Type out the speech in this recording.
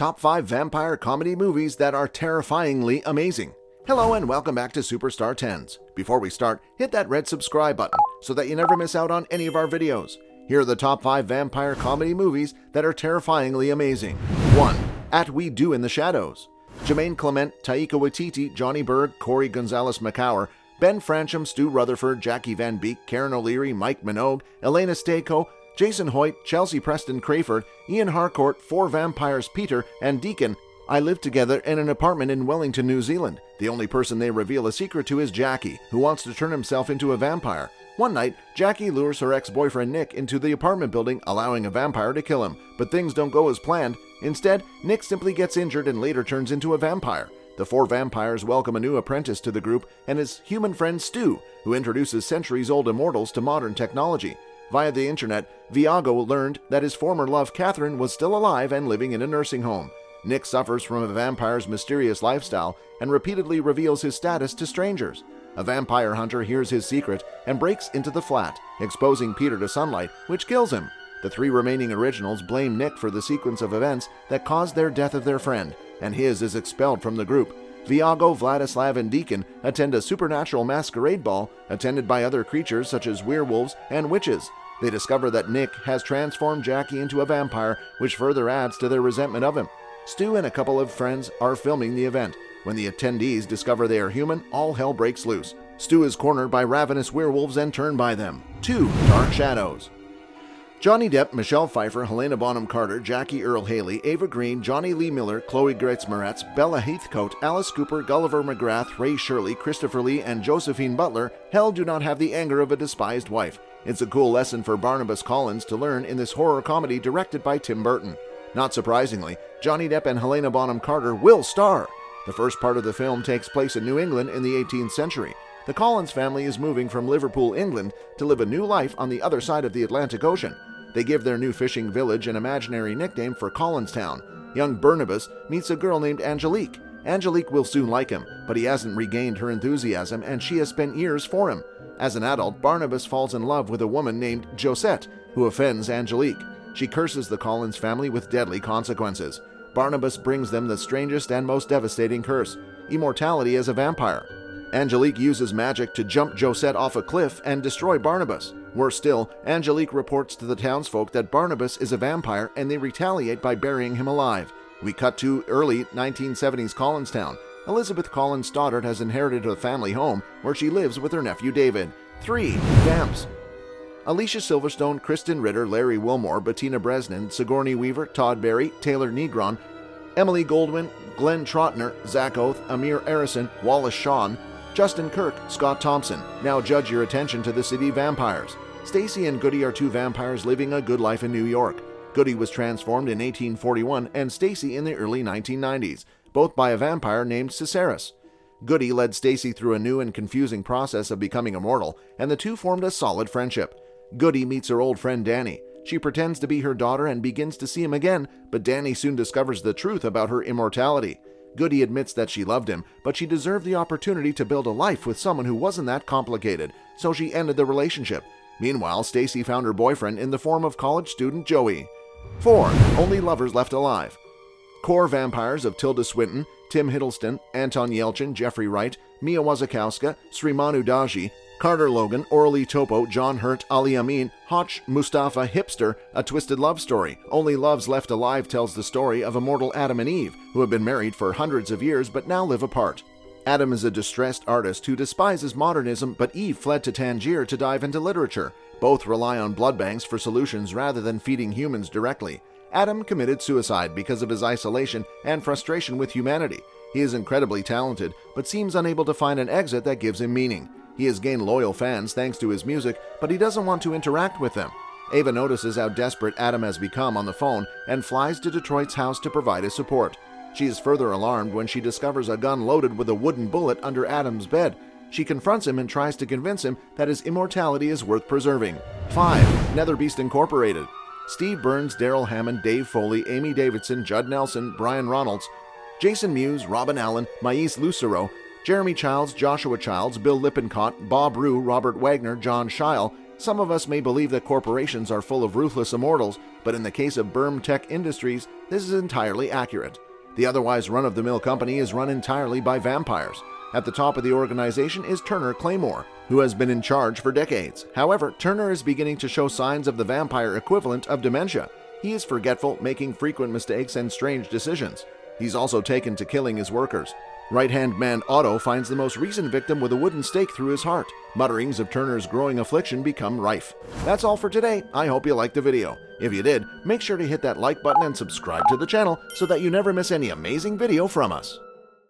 Top 5 Vampire Comedy Movies That Are Terrifyingly Amazing. Hello and welcome back to Superstar 10s. Before we start, hit that red subscribe button so that you never miss out on any of our videos. Here are the top 5 vampire comedy movies that are terrifyingly amazing. 1. At We Do in the Shadows. Jermaine Clement, Taika Waititi, Johnny Berg, Corey Gonzalez-McCower, Ben Francham, Stu Rutherford, Jackie Van Beek, Karen O'Leary, Mike Minogue, Elena Stayko, Jason Hoyt, Chelsea Preston Crayford, Ian Harcourt, 4 vampires Peter and Deacon live together in an apartment in Wellington, New Zealand. The only person they reveal a secret to is Jackie, who wants to turn himself into a vampire. One night, Jackie lures her ex-boyfriend Nick into the apartment building, allowing a vampire to kill him, but things don't go as planned. Instead, Nick simply gets injured and later turns into a vampire. The 4 vampires welcome a new apprentice to the group and his human friend Stu, who introduces centuries-old immortals to modern technology. Via the internet, Viago learned that his former love Catherine was still alive and living in a nursing home. Nick suffers from a vampire's mysterious lifestyle and repeatedly reveals his status to strangers. A vampire hunter hears his secret and breaks into the flat, exposing Peter to sunlight, which kills him. The 3 remaining originals blame Nick for the sequence of events that caused their death of their friend, and his is expelled from the group. Viago, Vladislav, and Deacon attend a supernatural masquerade ball attended by other creatures such as werewolves and witches. They discover that Nick has transformed Jackie into a vampire, which further adds to their resentment of him. Stu and a couple of friends are filming the event. When the attendees discover they are human, all hell breaks loose. Stu is cornered by ravenous werewolves and turned by them. 2. Dark Shadows. Johnny Depp, Michelle Pfeiffer, Helena Bonham Carter, Jackie Earle Haley, Ava Green, Johnny Lee Miller, Chloe Grace Moretz, Bella Heathcote, Alice Cooper, Gulliver McGrath, Ray Shirley, Christopher Lee, and Josephine Butler hell do not have the anger of a despised wife. It's a cool lesson for Barnabas Collins to learn in this horror comedy directed by Tim Burton. Not surprisingly, Johnny Depp and Helena Bonham Carter will star. The first part of the film takes place in New England in the 18th century. The Collins family is moving from Liverpool, England, to live a new life on the other side of the Atlantic Ocean. They give their new fishing village an imaginary nickname for Collinstown. Young Barnabas meets a girl named Angelique. Angelique will soon like him, but he hasn't regained her enthusiasm and she has spent years for him. As an adult, Barnabas falls in love with a woman named Josette, who offends Angelique. She curses the Collins family with deadly consequences. Barnabas brings them the strangest and most devastating curse: immortality as a vampire. Angelique uses magic to jump Josette off a cliff and destroy Barnabas. Worse still, Angelique reports to the townsfolk that Barnabas is a vampire and they retaliate by burying him alive. We cut to early 1970s Collinstown. Elizabeth Collins Stoddard has inherited a family home where she lives with her nephew David. 3. Vamps. Alicia Silverstone, Kristen Ritter, Larry Wilmore, Bettina Bresnan, Sigourney Weaver, Todd Barry, Taylor Negron, Emily Goldwyn, Glenn Trotner, Zach Oath, Amir Arison, Wallace Shawn, Justin Kirk, Scott Thompson. Now judge your attention to the city vampires. Stacy and Goody are 2 vampires living a good life in New York. Goody was transformed in 1841 and Stacy in the early 1990s, both by a vampire named Ciceris. Goody led Stacy through a new and confusing process of becoming immortal, and the 2 formed a solid friendship. Goody meets her old friend Danny. She pretends to be her daughter and begins to see him again, but Danny soon discovers the truth about her immortality. Goody admits that she loved him, but she deserved the opportunity to build a life with someone who wasn't that complicated, so she ended the relationship. Meanwhile, Stacy found her boyfriend in the form of college student Joey. 4. Only Lovers Left Alive. Core vampires of Tilda Swinton, Tim Hiddleston, Anton Yelchin, Jeffrey Wright, Mia Wasikowska, Srimanu Daji, Carter Logan, Orly Topo, John Hurt, Ali Amin, Hotch, Mustafa, Hipster, A Twisted Love Story. Only Loves Left Alive tells the story of immortal Adam and Eve, who have been married for hundreds of years but now live apart. Adam is a distressed artist who despises modernism, but Eve fled to Tangier to dive into literature. Both rely on blood banks for solutions rather than feeding humans directly. Adam committed suicide because of his isolation and frustration with humanity. He is incredibly talented, but seems unable to find an exit that gives him meaning. He has gained loyal fans thanks to his music, but he doesn't want to interact with them. Ava notices how desperate Adam has become on the phone and flies to Detroit's house to provide his support. She is further alarmed when she discovers a gun loaded with a wooden bullet under Adam's bed. She confronts him and tries to convince him that his immortality is worth preserving. 5. Netherbeast Incorporated. Steve Burns, Daryl Hammond, Dave Foley, Amy Davidson, Judd Nelson, Brian Ronalds, Jason Mewes, Robin Allen, Mais Lucero, Jeremy Childs, Joshua Childs, Bill Lippincott, Bob Rue, Robert Wagner, John Scheil, Some of us may believe that corporations are full of ruthless immortals, but in the case of Berm Tech Industries, this is entirely accurate. The otherwise run-of-the-mill company is run entirely by vampires. At the top of the organization is Turner Claymore, who has been in charge for decades. However, Turner is beginning to show signs of the vampire equivalent of dementia. He is forgetful, making frequent mistakes and strange decisions. He's also taken to killing his workers. Right-hand man Otto finds the most recent victim with a wooden stake through his heart. Mutterings of Turner's growing affliction become rife. That's all for today. I hope you liked the video. If you did, make sure to hit that like button and subscribe to the channel so that you never miss any amazing video from us.